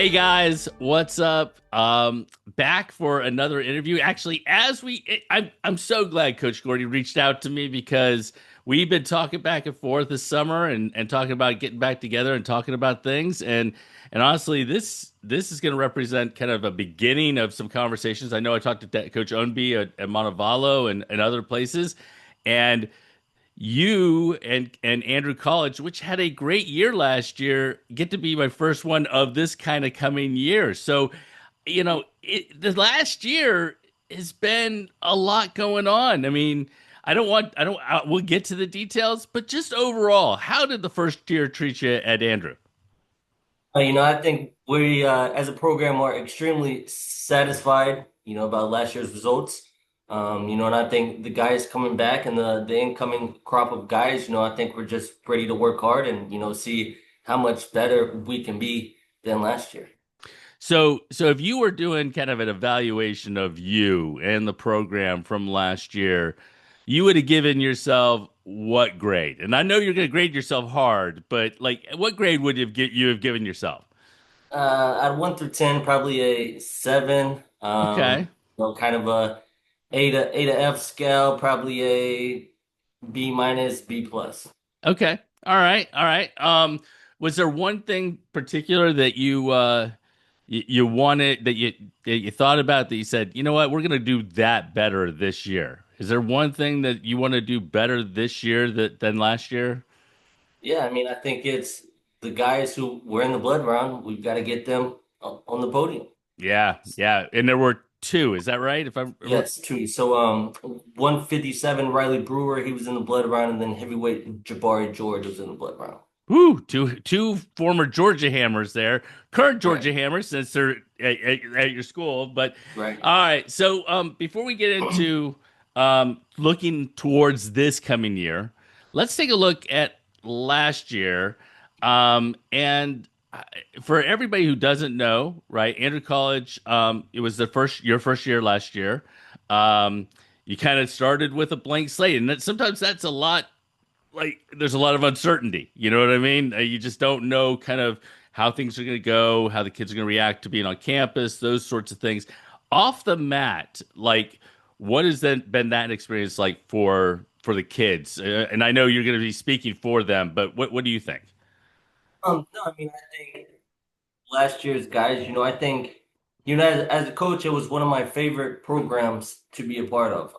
Hey guys, what's up? Back for another interview. Actually, I'm so glad Coach Gordy reached out to me because we've been talking back and forth this summer and talking about getting back together and talking about things and honestly, this is going to represent kind of a beginning of some conversations. I know I talked to Coach Ownby at Montevallo and other places, and you and Andrew College, which had a great year last year, get to be my first one of this kind of coming year. So, the last year has been a lot going on. I mean, we'll get to the details, but just overall, how did the first year treat you at Andrew? I think we, as a program, are extremely satisfied, about last year's results. And I think the guys coming back and the incoming crop of guys, I think we're just ready to work hard and, see how much better we can be than last year. So if you were doing kind of an evaluation of you and the program from last year, you would have given yourself what grade? And I know you're going to grade yourself hard, but like, what grade would you have given yourself? At 1 through 10, probably a 7. Okay, Kind of a A to F scale, probably a B minus, B plus. okay, all right. Was there one thing particular that you wanted that you thought about that you said, you know what, we're going to do that better this year? Is there one thing that you want to do better this year than last year? Yeah, I mean, I think it's the guys who were in the blood round. We've got to get them on the podium. Yeah, yeah. And there were two, is that right? If I'm Yes, true. So, 157 Riley Brewer, he was in the blood round, and then heavyweight Jabari George was in the blood round. whoo, two former Georgia Hammers there, current Right, Georgia Hammers since they're at your school. But right. all right, so before we get into looking towards this coming year, let's take a look at last year. And for everybody who doesn't know, right, Andrew College, it was your first year last year. You kind of started with a blank slate, and sometimes that's a lot, like there's a lot of uncertainty. You know what I mean? You just don't know kind of how things are going to go, how the kids are going to react to being on campus, those sorts of things. Off the mat, like what has then been that experience like for the kids? And I know you're going to be speaking for them, but what do you think? No, I mean, I think last year's guys, I think, as a coach, it was one of my favorite programs to be a part of.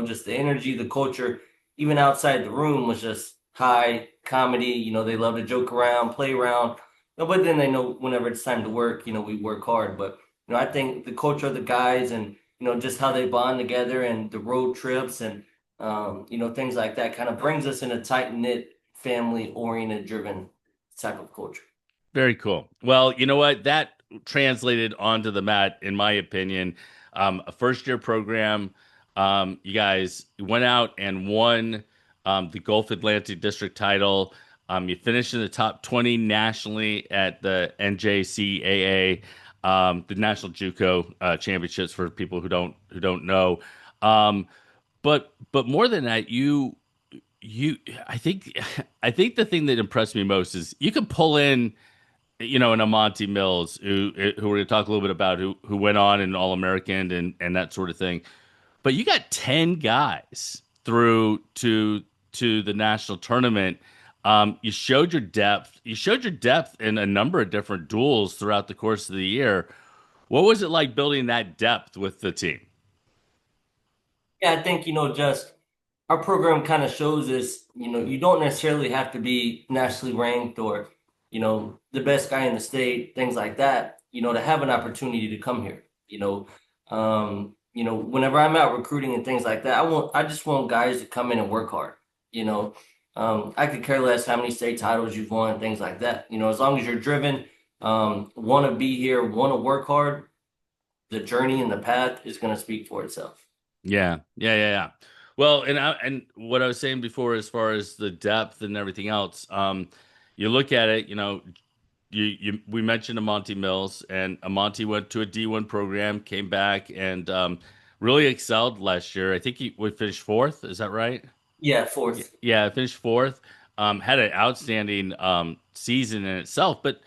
Just the energy, the culture, even outside the room was just high comedy. They love to joke around, play around. No, but then they know whenever it's time to work, we work hard. But, I think the culture of the guys and, just how they bond together and the road trips and, things like that kind of brings us in a tight knit, family oriented, driven type of culture. Very cool. Well, you know what? That translated onto the mat, in my opinion. A first year program. You guys went out and won the Gulf Atlantic District title. You finished in the top 20 nationally at the NJCAA, the National JUCO Championships for people who don't know. Um, but more than that, you I think the thing that impressed me most is you could pull in an Amonte Mills who we're going to talk a little bit about who went on and All American and that sort of thing. But you got 10 guys through to the national tournament. You showed your depth. You showed your depth in a number of different duels throughout the course of the year. What was it like building that depth with the team? Yeah, I think, just our program kind of shows us, you don't necessarily have to be nationally ranked or, the best guy in the state, things like that, to have an opportunity to come here. Whenever I'm out recruiting and things like that, I just want guys to come in and work hard. You know, I could care less how many state titles you've won, things like that. As long as you're driven, want to be here, want to work hard, the journey and the path is going to speak for itself. Yeah, yeah, yeah, yeah. Well, and what I was saying before, as far as the depth and everything else, you look at it, we mentioned Amonte Mills, and Amonte went to a D1 program, came back, and really excelled last year. I think he we finished fourth. Is that right? Yeah, fourth. Yeah, finished fourth. Had an outstanding season in itself, but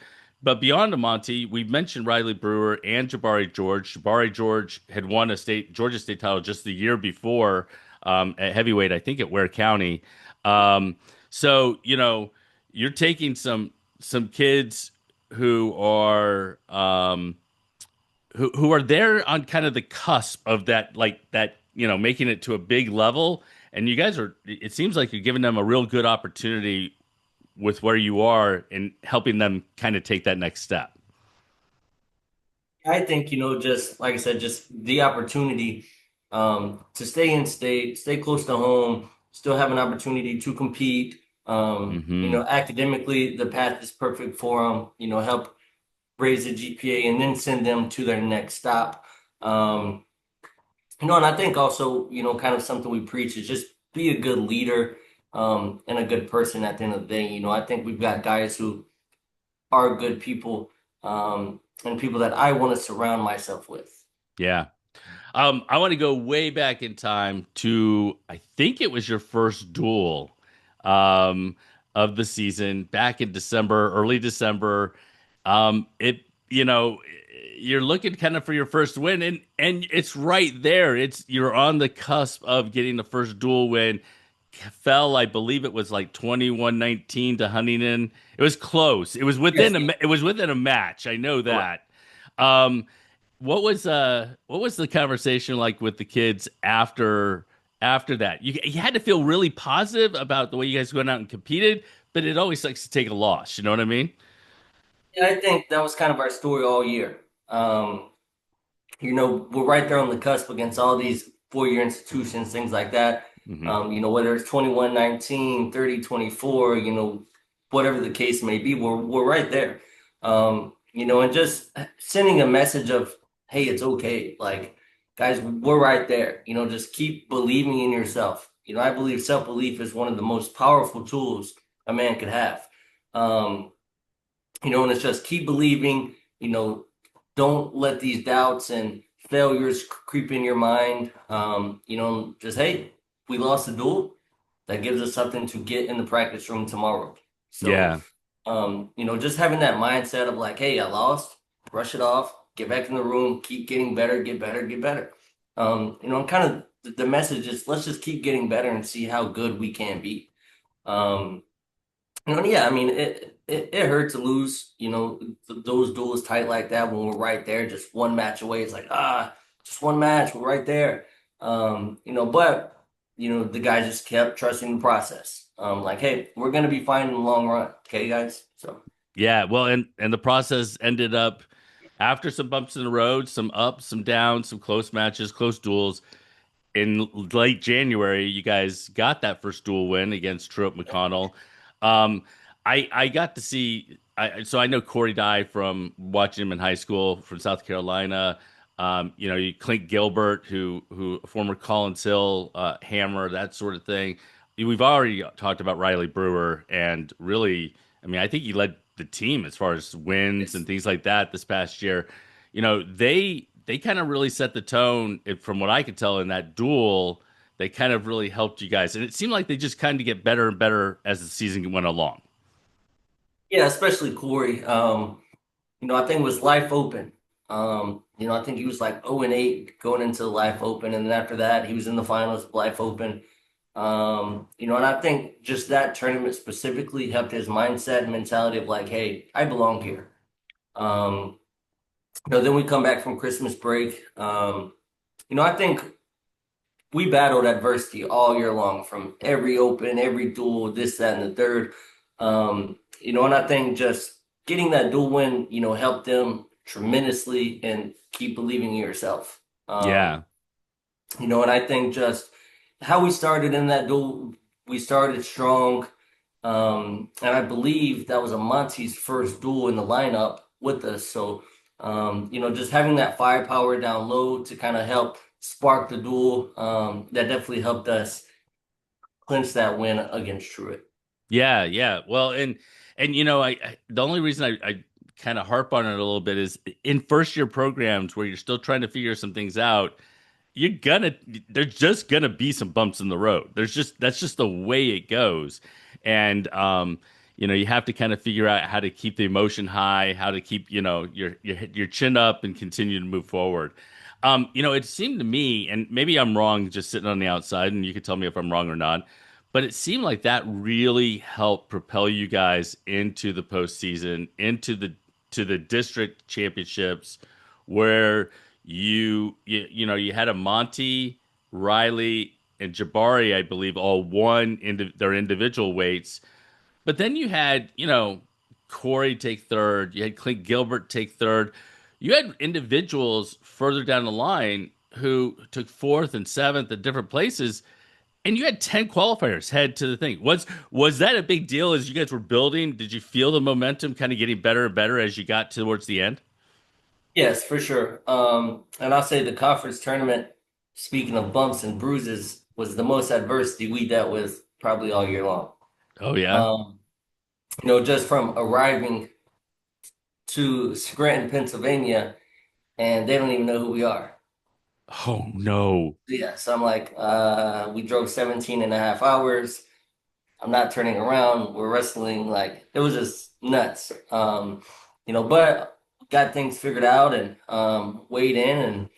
but beyond Monty, we mentioned Riley Brewer and Jabari George. Jabari George had won a Georgia state title just the year before at heavyweight, I think at Ware County. So you're taking some kids who are who are there on kind of the cusp of that, like that, making it to a big level. And you guys are, it seems like you're giving them a real good opportunity with where you are and helping them kind of take that next step. I think, just like I said, just the opportunity to stay in state, stay close to home, still have an opportunity to compete. Hmm. Academically, the path is perfect for them, help raise the GPA and then send them to their next stop. Um, and I think also, kind of something we preach is just be a good leader and a good person at the end of the day. I think we've got guys who are good people and people that I want to surround myself with. Yeah. I want to go way back in time to, I think it was your first duel um, of the season back in December, early December. It, you know, you're looking kind of for your first win, and it's right there. It's you're on the cusp of getting the first duel win. Fell, I believe it was like 21-19 to Huntington. It was close. Yes, it was within a match. I know correct. that. What was the conversation like with the kids after that? You had to feel really positive about the way you guys went out and competed, but it always sucks to take a loss. You know what I mean? Yeah, I think that was kind of our story all year. We're right there on the cusp against all these four-year institutions, things like that. Hmm. Whether it's 21-19, 30-24, whatever the case may be, we're right there. And just sending a message of, hey, it's okay. Like, guys, we're right there. Just keep believing in yourself. I believe self-belief is one of the most powerful tools a man could have. Um, and it's just keep believing, don't let these doubts and failures creep in your mind. Just hey, we lost the duel. That gives us something to get in the practice room tomorrow. So, Yeah. just having that mindset of like, hey, I lost, brush it off, get back in the room, keep getting better, get better, get better. And kind of the message is let's just keep getting better and see how good we can be. Um, yeah, I mean, it hurt to lose, those duels tight like that when we're right there, just one match away. It's like, just one match, we're right there. But, the guys just kept trusting the process. Like, hey, we're going to be fine in the long run. Okay, guys? So, Yeah. Well, and the process ended up after some bumps in the road, some ups, some downs, some close matches, close duels. In late January, you guys got that first dual win against Truett McConnell. Um, I got to see. So I know Corey Dye from watching him in high school from South Carolina. Clint Gilbert, who former Collins Hill hammer, that sort of thing. We've already talked about Riley Brewer, and really, I mean, I think he led the team as far as wins and yes. things like that this past year. They kind of really set the tone, from what I could tell in that duel. They kind of really helped you guys, and it seemed like they just kind of get better and better as the season went along. Yeah, especially Corey. I think it was Life Open. I think he was like 0-8 going into the Life Open, and then after that, he was in the finals of Life Open. And I think just that tournament specifically helped his mindset and mentality of like, hey, I belong here. Um, then we come back from Christmas break. I think we battled adversity all year long from every open, every duel, this, that, and the third. And I think just getting that dual win, helped them tremendously and keep believing in yourself. Yeah, And I think just how we started in that duel, we started strong. And I believe that was a Monty's first duel in the lineup with us. So, just having that firepower down low to kind of help spark the duel, that definitely helped us clinch that win against Truett. yeah, yeah. Well, and the only reason I kind of harp on it a little bit is in first year programs where you're still trying to figure some things out. You're gonna There's just gonna be some bumps in the road. That's just the way it goes. And you have to kind of figure out how to keep the emotion high, how to keep, your chin up and continue to move forward. It seemed to me, and maybe I'm wrong just sitting on the outside, and you could tell me if I'm wrong or not, but it seemed like that really helped propel you guys into the postseason, into the district championships, where you had a Monty, Riley, and Jabari, I believe, all won into their individual weights. But then you had, Corey take third. You had Clint Gilbert take third. You had individuals further down the line who took fourth and seventh at different places, and you had 10 qualifiers head to the thing. Was that a big deal as you guys were building? Did you feel the momentum kind of getting better and better as you got towards the end? Yes, for sure. And I'll say the conference tournament, speaking of bumps and bruises, was the most adversity we dealt with probably all year long. Oh yeah. Um, just from arriving to Scranton, Pennsylvania, and they don't even know who we are. Oh no. Yeah, so I'm like, we drove 17 and a half hours. I'm not turning around. We're wrestling like it was just nuts. But got things figured out and weighed in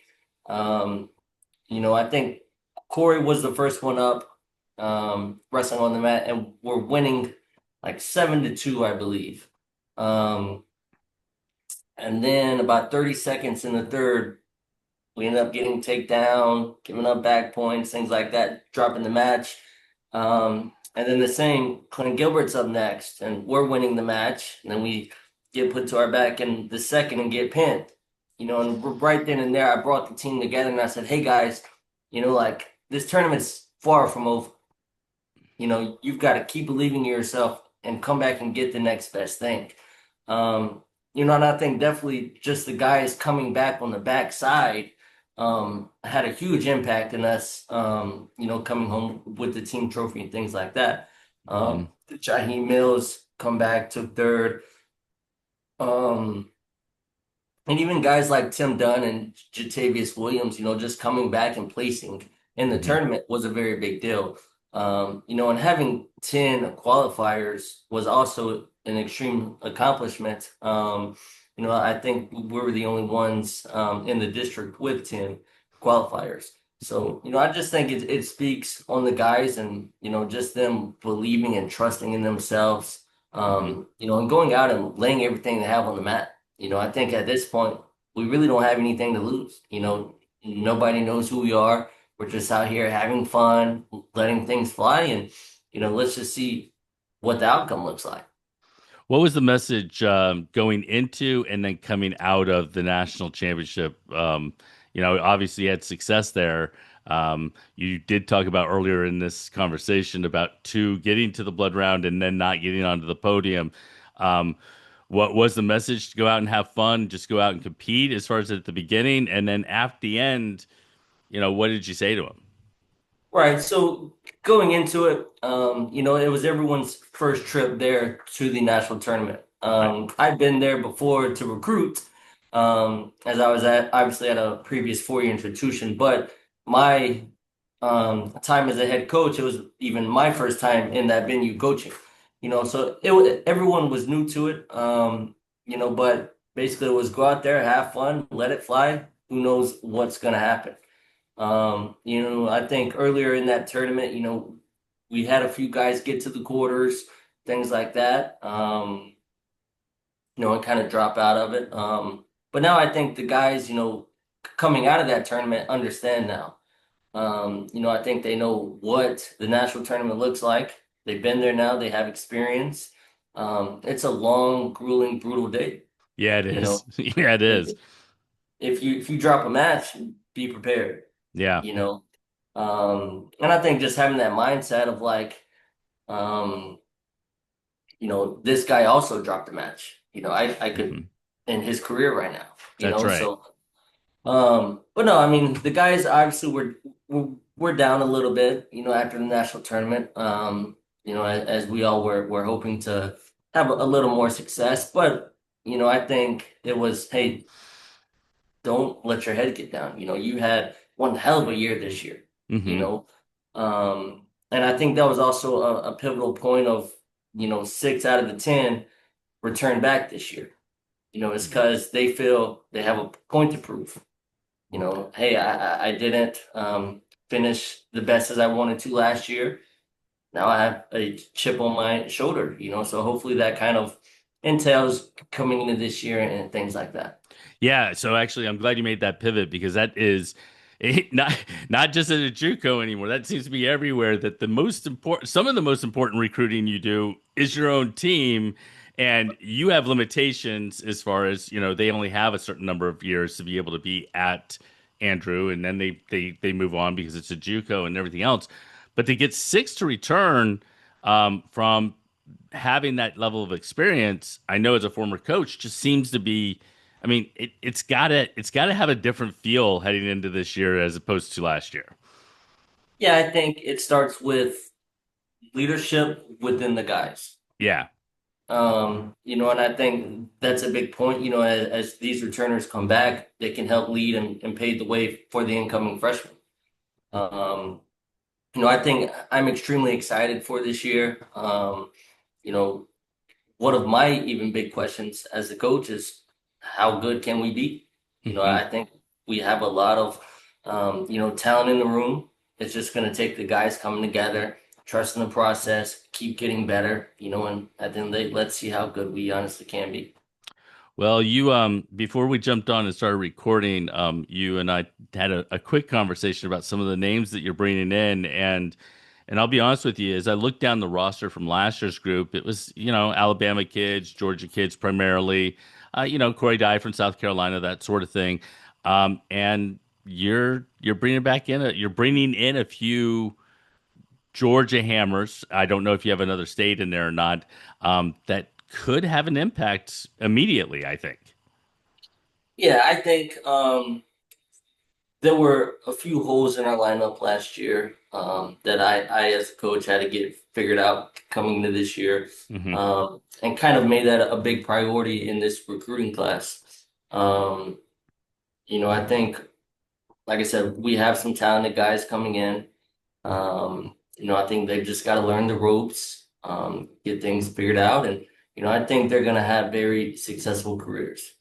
and I think Corey was the first one up, wrestling on the mat, and we're winning like 7-2, I believe. Um, and then about 30 seconds in the third, we ended up getting takedown, giving up back points, things like that, dropping the match. And then the same, Clint Gilbert's up next, and we're winning the match. And then we get put to our back in the second and get pinned. And right then and there, I brought the team together and I said, hey guys, like this tournament's far from over. You've got to keep believing in yourself and come back and get the next best thing. And I think definitely just the guys coming back on the backside had a huge impact in us, coming home with the team trophy and things like that. Hmm. The Jaheim Mills come back, took third. Um, and even guys like Tim Dunn and Jatavius Williams, just coming back and placing in the Hmm. tournament was a very big deal. And having 10 qualifiers was also an extreme accomplishment. I think we were the only ones in the district with 10 qualifiers. So, I just think it speaks on the guys and, just them believing and trusting in themselves, Hmm. and going out and laying everything they have on the mat. I think at this point, we really don't have anything to lose. Nobody knows who we are. We're just out here having fun, letting things fly, and, let's just see what the outcome looks like. What was the message going into and then coming out of the national championship? Obviously you had success there. You did talk about earlier in this conversation about two getting to the blood round and then not getting onto the podium. Um, what was the message to go out and have fun, just go out and compete as far as at the beginning, and then at the end, what did you say to him? Right. So going into it, it was everyone's first trip there to the national tournament. Right. I'd been there before to recruit, as I was obviously at a previous four-year institution, but my time as a head coach, it was even my first time in that venue coaching. So everyone was new to it. But basically it was go out there, have fun, let it fly. Who knows what's gonna happen? I think earlier in that tournament, we had a few guys get to the quarters, things like that. And kind of drop out of it. But now I think the guys, coming out of that tournament understand now. I think they know what the national tournament looks like. They've been there now, they have experience. It's a long, grueling, brutal day. Yeah, it You is. know, Yeah, it is. if if you drop a match, be prepared. Yeah. you know. And I think just having that mindset of like, um, this guy also dropped a match. I could Hmm. end his career right now, That's right. so but no, I mean the guys obviously were down a little bit, after the national tournament. As we all were hoping to have a little more success, but I think it was, hey, don't let your head get down. You had one hell of a year this year, you Hmm. know. And I think that was also a pivotal point of, six out of the 10 return back this year. It's because they feel they have a point to prove. Hey, I didn't finish the best as I wanted to last year. Now I have a chip on my shoulder, so hopefully that kind of entails coming into this year and things like that. Yeah, so actually, I'm glad you made that pivot because that is not just at a JUCO anymore. That seems to be everywhere. That the most important, some of the most important recruiting you do is your own team, and you have limitations as far as they only have a certain number of years to be able to be at Andrew, and then they move on because it's a JUCO and everything else. But they get six to return from having that level of experience. I know as a former coach, just seems to be. I mean, it's gotta have a different feel heading into this year as opposed to last year. Yeah, I think it starts with leadership within the guys. Yeah. And I think that's a big point. As these returners come back, they can help lead and pave the way for the incoming freshmen. Um, I think I'm extremely excited for this year. You know, one of my even big questions as a coach is how good can we be? Hmm. I think we have a lot of talent in the room. It's just going to take the guys coming together, trusting the process, keep getting better, and at the end of the day, let's see how good we honestly can be. Well, you before we jumped on and started recording, you and I had a quick conversation about some of the names that you're bringing in, and I'll be honest with you, as I looked down the roster from last year's group, it was Alabama kids, Georgia kids primarily, Corey Dye from South Carolina, that sort of thing, and you're bringing in a few Georgia Hammers. I don't know if you have another state in there or not. That could have an impact immediately, I think. Yeah, I think there were a few holes in our lineup last year that I, as a coach, had to get figured out coming into this year, Hmm. and kind of made that a big priority in this recruiting class. Um, I think, like I said, we have some talented guys coming in. I think they've just got to learn the ropes, get things figured out, and I think they're going to have very successful careers.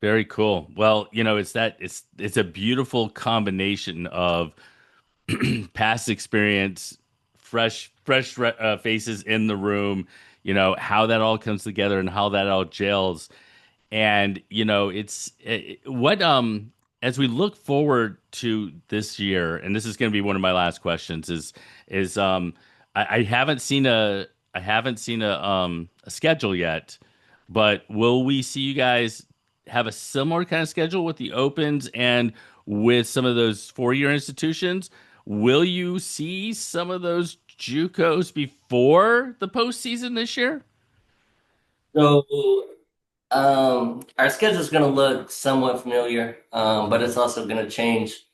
Very cool. Well, it's a beautiful combination of past experience, fresh faces in the room. How that all comes together and how that all gels. And what as we look forward to this year, and this is going to be one of my last questions, is I haven't seen a schedule yet, but will we see you guys have a similar kind of schedule with the opens and with some of those 4-year institutions? Will you see some of those JUCOs before the postseason this year? So, our schedule is going to look somewhat familiar, but it's also going to change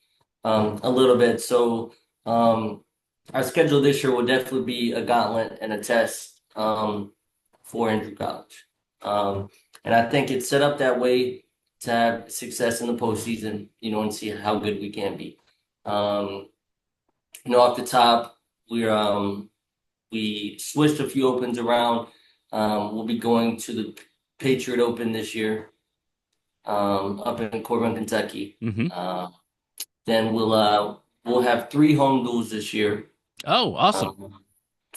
a little bit. So, our schedule this year will definitely be a gauntlet and a test for Andrew College. Um, and I think it's set up that way to have success in the postseason, and see how good we can be. Um, off the top, we switched a few opens around. We'll be going to the Patriot Open this year, up in Corbin, Kentucky. Hmm. Then we'll have three home duels this year. Oh, awesome. Um,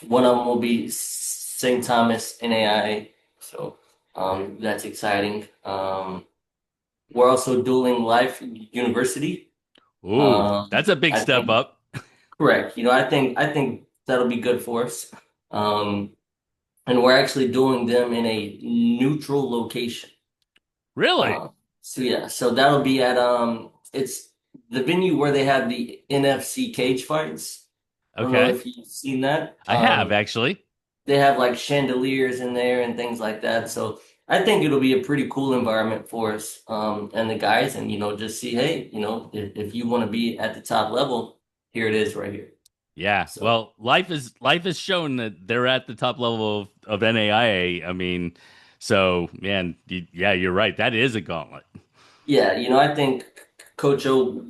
One of them will be St. Thomas NAIA, so that's exciting. We're also dueling Life University. Ooh, that's a big I step think up. correct. I think that'll be good for us. Um, and we're actually doing them in a neutral location. Really? Uh, so yeah, so that'll be at it's the venue where they have the NFC cage fights. I don't know Okay. if you've seen that. I have actually. They have like chandeliers in there and things like that. So I think it'll be a pretty cool environment for us and the guys, and just see, hey, if you want to be at the top level, here it is right here. Yeah. So Well, life has shown that they're at the top level of NAIA. I mean, so man, yeah, you're right. That is a gauntlet. yeah, I think Coach O,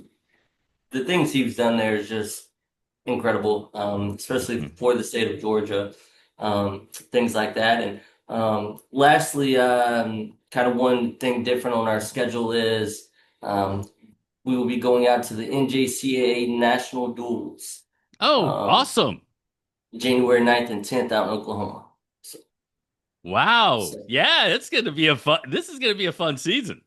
the things he's done there is just incredible, especially Mhm. for the state of Georgia. things like that. And lastly, kind of one thing different on our schedule is um, we will be going out to the NJCAA National Duels Oh, um, awesome. January 9th and 10th out in Oklahoma. So, Wow. so Yeah, it's going to be a fun this is going to be a fun season.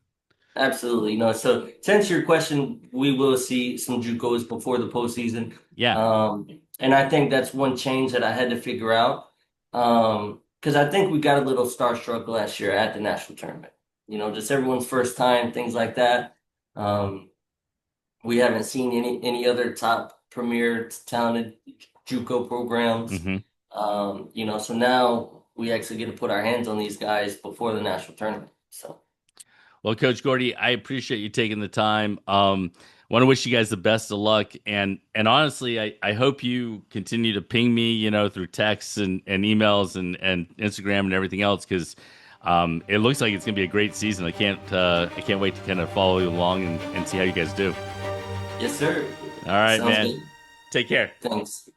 absolutely. So to answer your question, we will see some JUCOs before the postseason. Yeah. And I think that's one change that I had to figure out. Because I think we got a little starstruck last year at the national tournament. Just everyone's first time, things like that. Um, we haven't seen any other top premier talented JUCO programs. Hmm. So now we actually get to put our hands on these guys before the national tournament. So Well, Coach Gordy, I appreciate you taking the time. Want to wish you guys the best of luck, and honestly, I hope you continue to ping me, through texts and emails and Instagram and everything else, because it looks like it's gonna be a great season. I can't wait to kind of follow you along and see how you guys do. yes, sir. All right, Sounds man. good. Take care. Thanks.